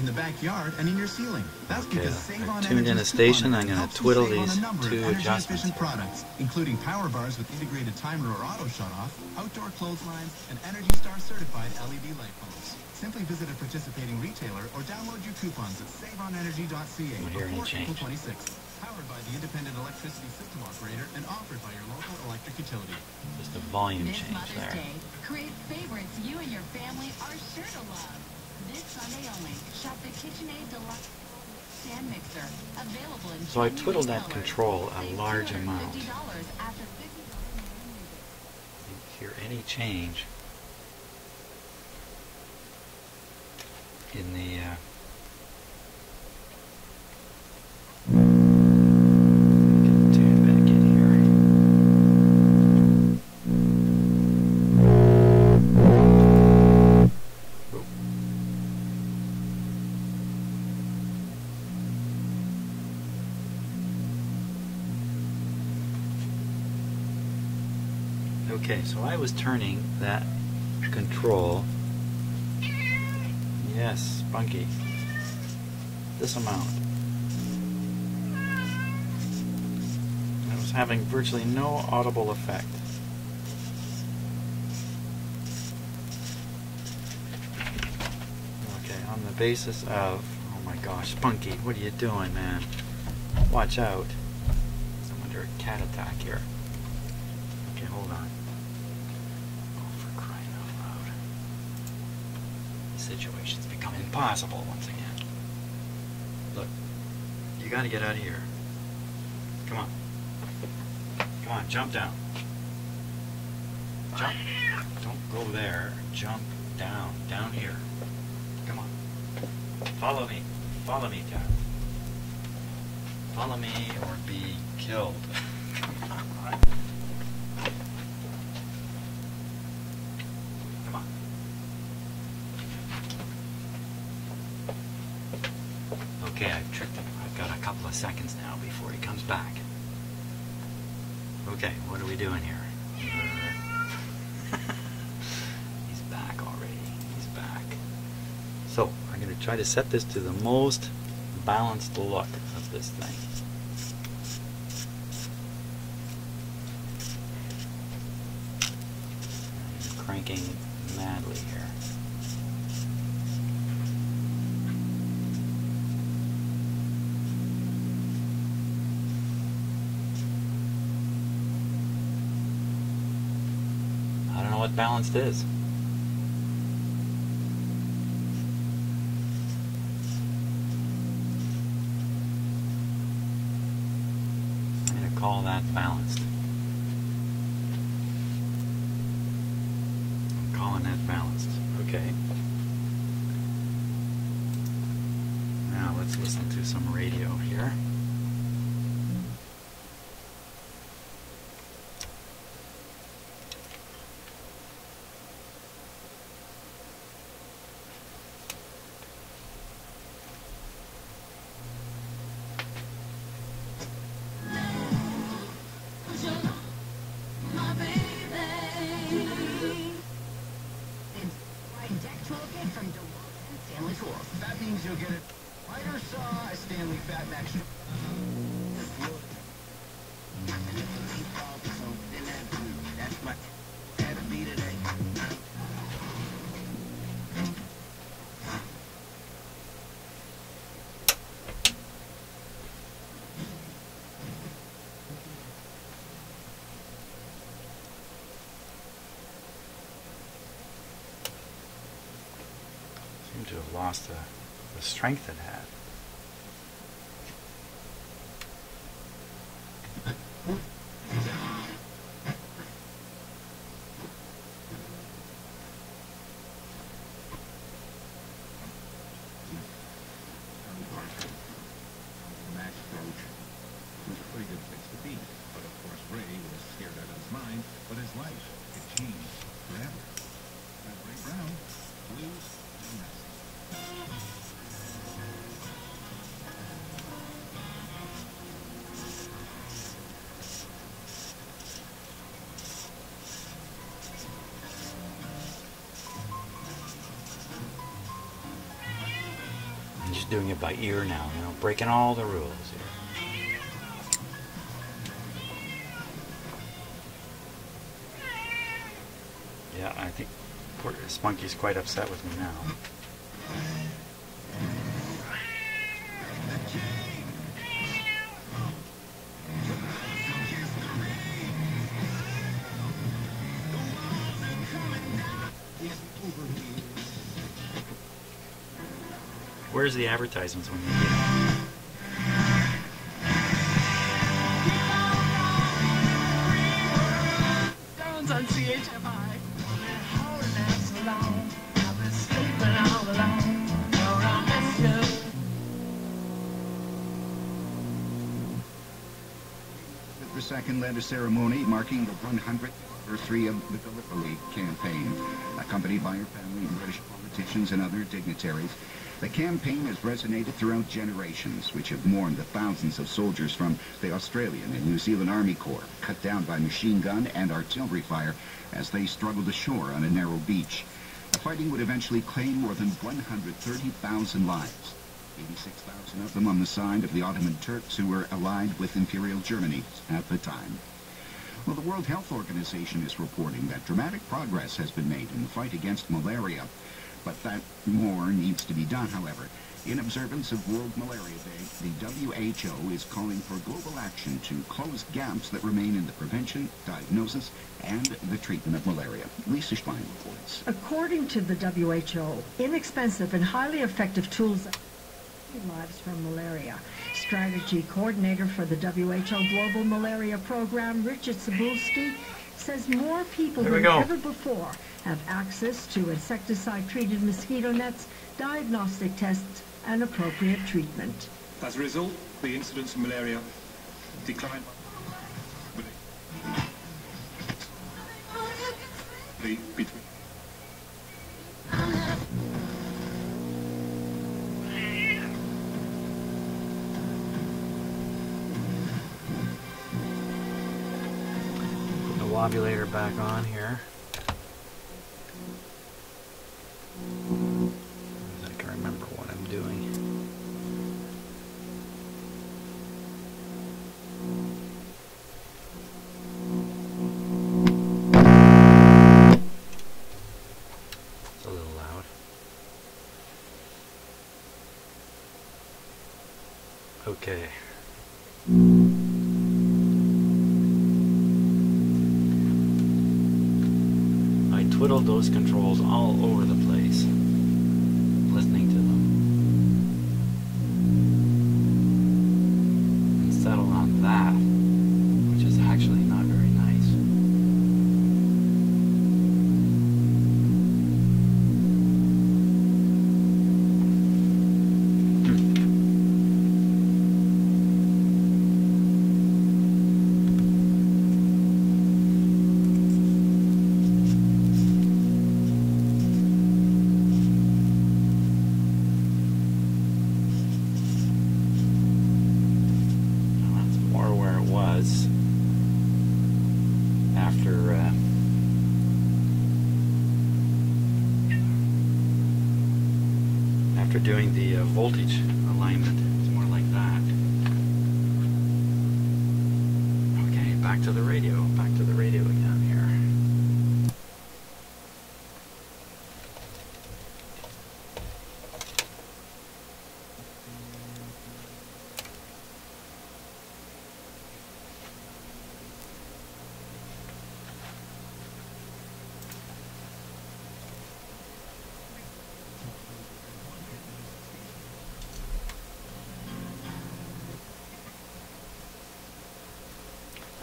in the backyard, and in your ceiling. That's because Save on tuned in a station. I'm going to twiddle these two adjustments here. Products, including power bars with integrated timer or auto shut-off, outdoor clotheslines, and Energy Star certified LED light bulbs. Simply visit a participating retailer or download your coupons at saveonenergy.ca before April 26th. Powered by the independent electricity system operator and offered by your local electric utility. Just a volume this change Mother's there. Day, create favorites you and your family are sure to love. This Sunday only, shop the KitchenAid Deluxe stand mixer, available in So I twiddled that control a large amount. After Hear any change in the get tuned back in here. Okay, so I was turning that control, yes, Spunky, this amount. I was having virtually no audible effect. Okay, on the basis of, oh my gosh, Spunky, what are you doing, man? Watch out. I'm under a cat attack here. Okay, hold on. Situation's become impossible once again. Look, you gotta get out of here. Come on. Come on, jump down. Jump. Don't go there. Jump down. Down here. Come on. Follow me. Follow me, Dad. Follow me or be killed. Come on. Come on. Okay, I've tricked him. I've got a couple of seconds now before he comes back. Okay, what are we doing here? He's back already. He's back. So, I'm going to try to set this to the most balanced look of this thing. I'm cranking madly here. I don't know what balanced is. I'm going to call that balanced. I'm calling that balanced. Okay. Now let's listen to some radio here. That means you'll get it. Lighter saw, a Stanley Fat Mac. That's my had to be today. Seem to have lost the strength it had. Pretty good place to be. But of course, Ray was scared out of his mind, but his life had changed forever. Ray Brown, blues and wrestling. I'm just doing it by ear now, you know, breaking all the rules here. Yeah, I think poor Spunky's quite upset with me now. Where's the advertisements when you get them? Sounds on CHMI. I've been sleeping all alone. I miss you. The second led a ceremony marking the 100th anniversary of the Gallipoli campaign, accompanied by her family, British politicians, and other dignitaries. The campaign has resonated throughout generations, which have mourned the thousands of soldiers from the Australian and New Zealand Army Corps, cut down by machine gun and artillery fire as they struggled ashore on a narrow beach. The fighting would eventually claim more than 130,000 lives, 86,000 of them on the side of the Ottoman Turks, who were allied with Imperial Germany at the time. Well, the World Health Organization is reporting that dramatic progress has been made in the fight against malaria. But that more needs to be done, however. In observance of World Malaria Day, the WHO is calling for global action to close gaps that remain in the prevention, diagnosis, and the treatment of malaria. Lisa Schlein reports. According to the WHO, inexpensive and highly effective tools that save lives from malaria. Strategy coordinator for the WHO Global Malaria Program, Richard Cebulski, says more people than ever before have access to insecticide-treated mosquito nets, diagnostic tests, and appropriate treatment. As a result, the incidence of malaria declined between. Put the wobulator back on here. I can remember what I'm doing. It's a little loud. Okay. I twiddled those controls all over the place, listening to them, and settled on that, which is actually not very nice. After doing the voltage alignment, it's more like that. Okay, back to the radio again here.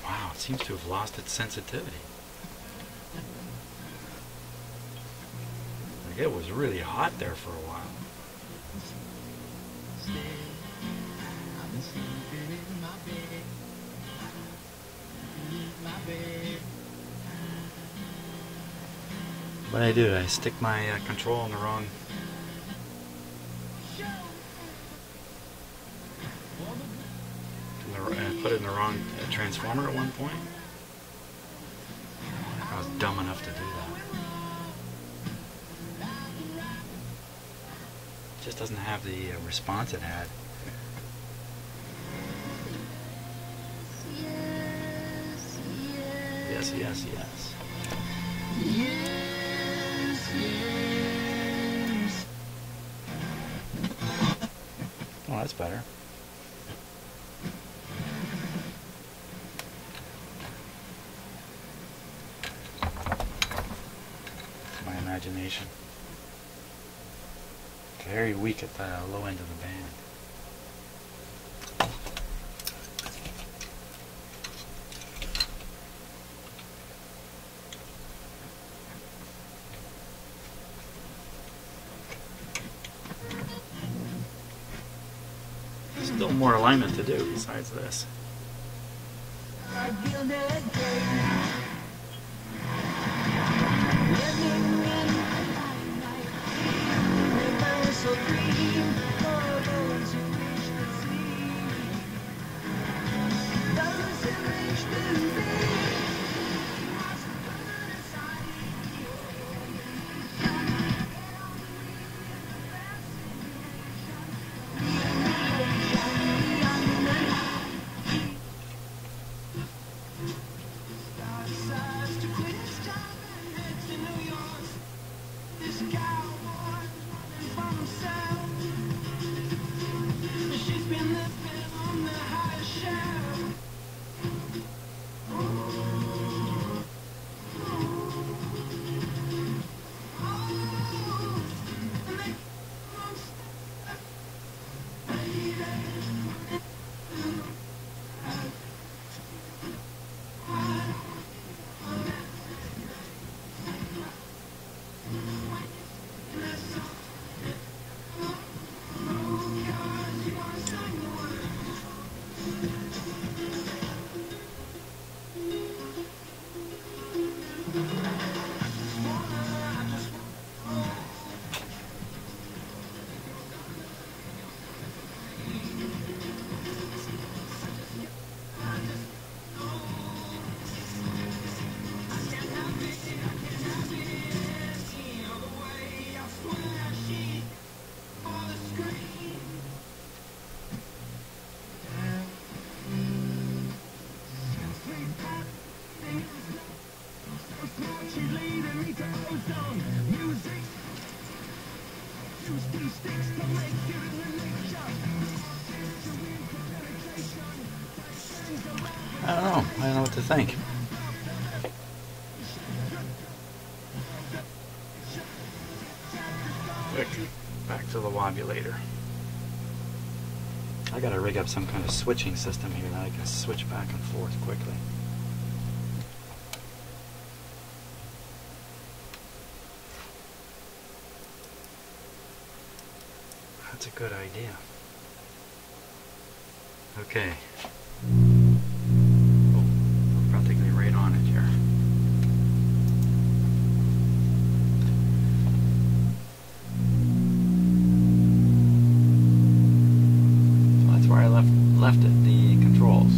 Wow, it seems to have lost its sensitivity. Like it was really hot there for a while. What I do, I stick my control in the wrong. I put it in the wrong transformer at one point. I was dumb enough to do that. just doesn't have the response it had. Yes, yes, yes. Oh, that's better. It's my imagination. Very weak at the low end of the band. Still more alignment to do besides this. I don't know what to think. Quick, back to the wobulator. I gotta rig up some kind of switching system here that I can switch back and forth quickly. That's a good idea. Okay. Oh, we're practically right on it here. So that's where I left it, the controls.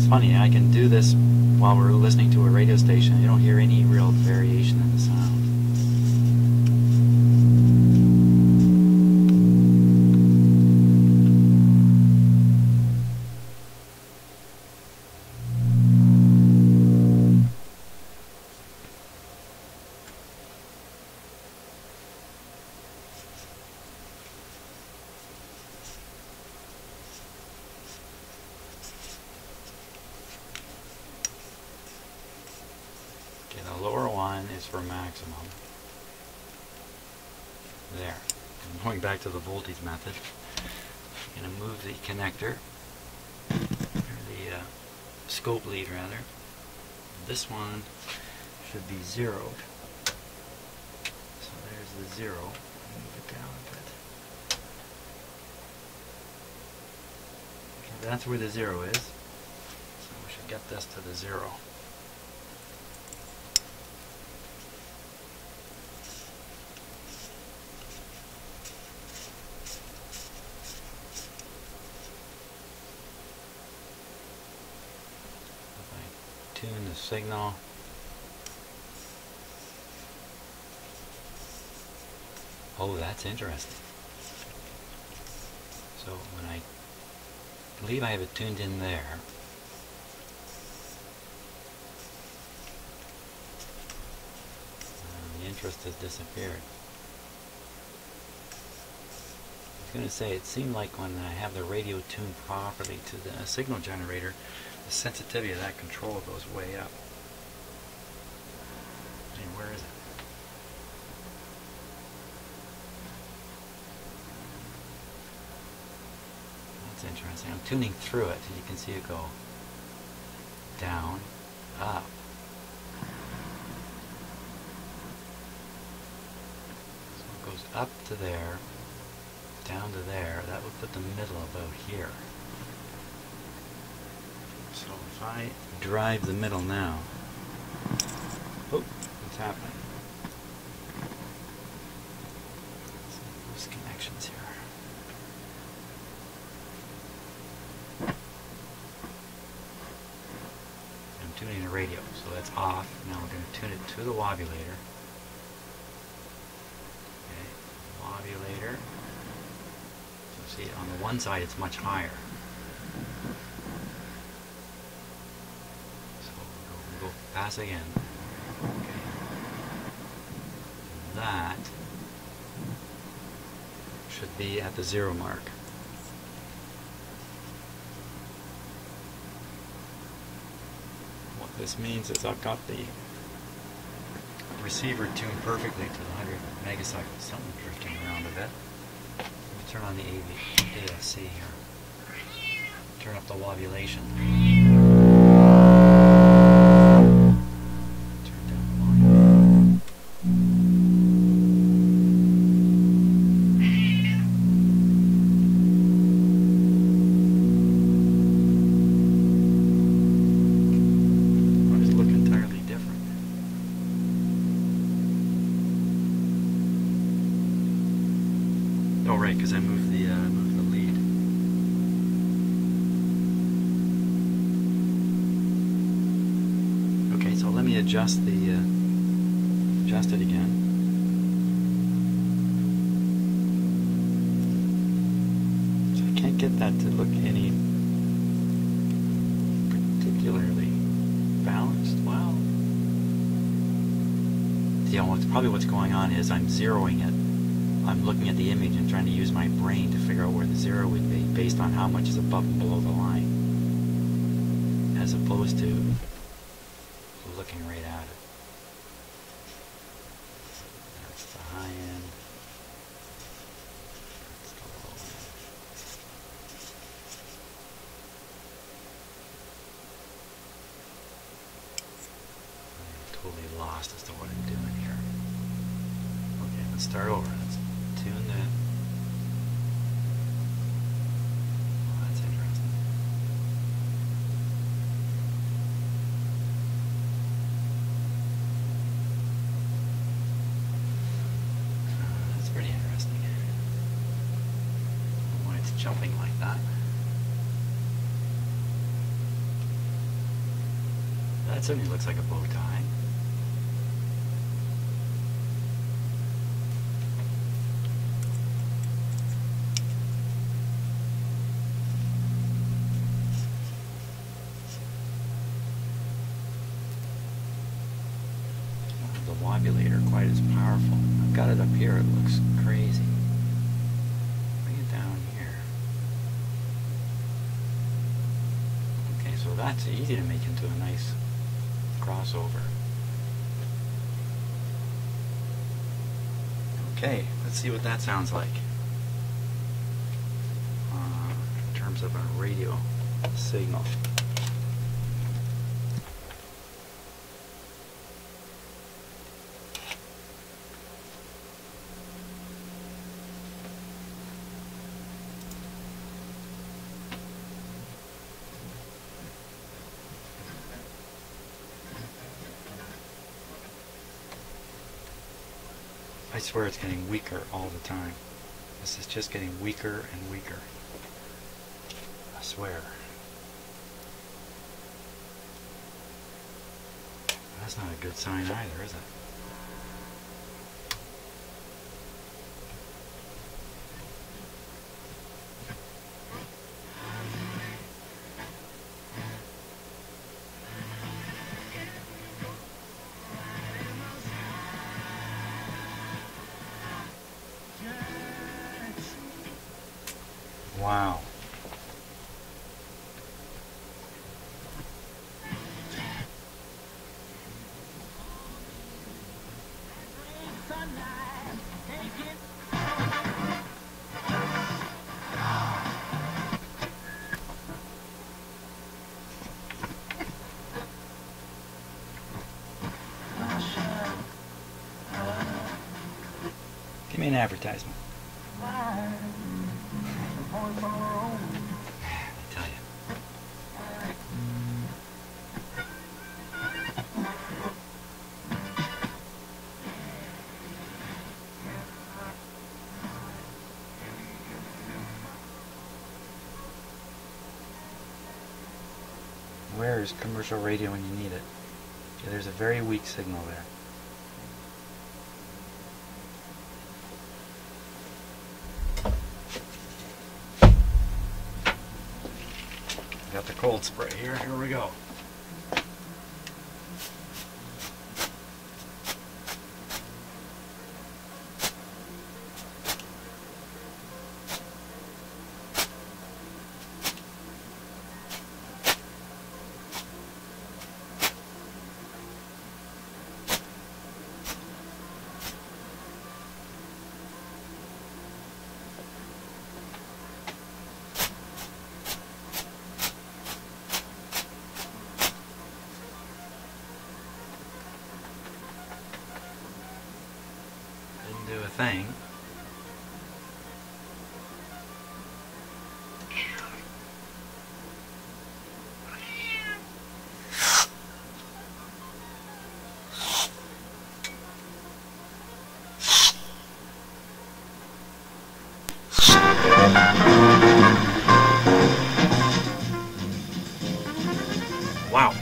Funny, I can do this while we're listening to a radio station. You don't hear any real variation in the sound. Okay, the lower one is for maximum. There. I'm going back to the voltage method. I'm going to move the connector. scope lead rather. This one should be zeroed. So there's the 0. Move it down a bit. Okay, that's where the 0 is. So we should get this to the 0. Tune the signal. Oh, that's interesting. So when I believe I have it tuned in there, the interest has disappeared. I was going to say, it seemed like when I have the radio tuned properly to the signal generator, the sensitivity of that control goes way up. Hey, where is it? That's interesting. I'm tuning through it, and you can see it go down, up. So it goes up to there, down to there. That would put the middle about here. So if I drive the middle now, oh, what's happening? Some loose connections here. I'm tuning the radio, so that's off. Now we're going to tune it to the wobulator. Okay, wobulator. So see, on the one side it's much higher. Go pass again. Okay. That should be at the 0 mark. What this means is I've got the receiver tuned perfectly to the 100 megacycles. Something drifting around a bit. Let me turn on the AFC here. Turn up the wobulation. Oh, right, because I moved the lead. Okay, so let me adjust it again. So I can't get that to look any particularly balanced. Well, you know, probably what's going on is I'm zeroing it. I'm looking at the image and trying to use my brain to figure out where the 0 would be based on how much is above and below the line, as opposed to looking right at it. That's the high end. That's the low end. I'm totally lost as to what I'm doing here. Okay, let's start over. Let's tune that. Oh, that's interesting. That's pretty interesting. I don't know why it's jumping like that. That certainly looks like a bow tie. Wobulator quite as powerful. I've got it up here, it looks crazy. Bring it down here. Okay, so that's easy to make into a nice crossover. Okay, let's see what that sounds like in terms of a radio signal. swear it's getting weaker all the time. This is just getting weaker and weaker. I swear. That's not a good sign either, is it? Wow. Give me an advertisement. I tell you. Where is commercial radio when you need it? Yeah, there's a very weak signal there. Got the cold spray here. Here we go. Do a thing. Wow.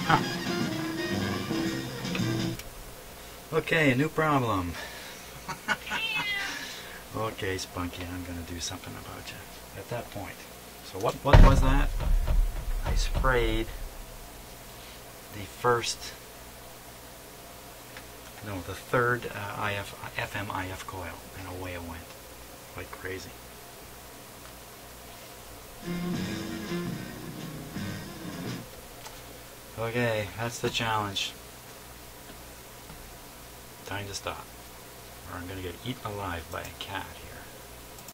Huh. Okay, a new problem. Okay, Spunky, I'm going to do something about you at that point. So what was that? I sprayed the third FM IF coil, and away it went. Like crazy. Okay, that's the challenge. Time to stop, or I'm going to get eaten alive by a cat here.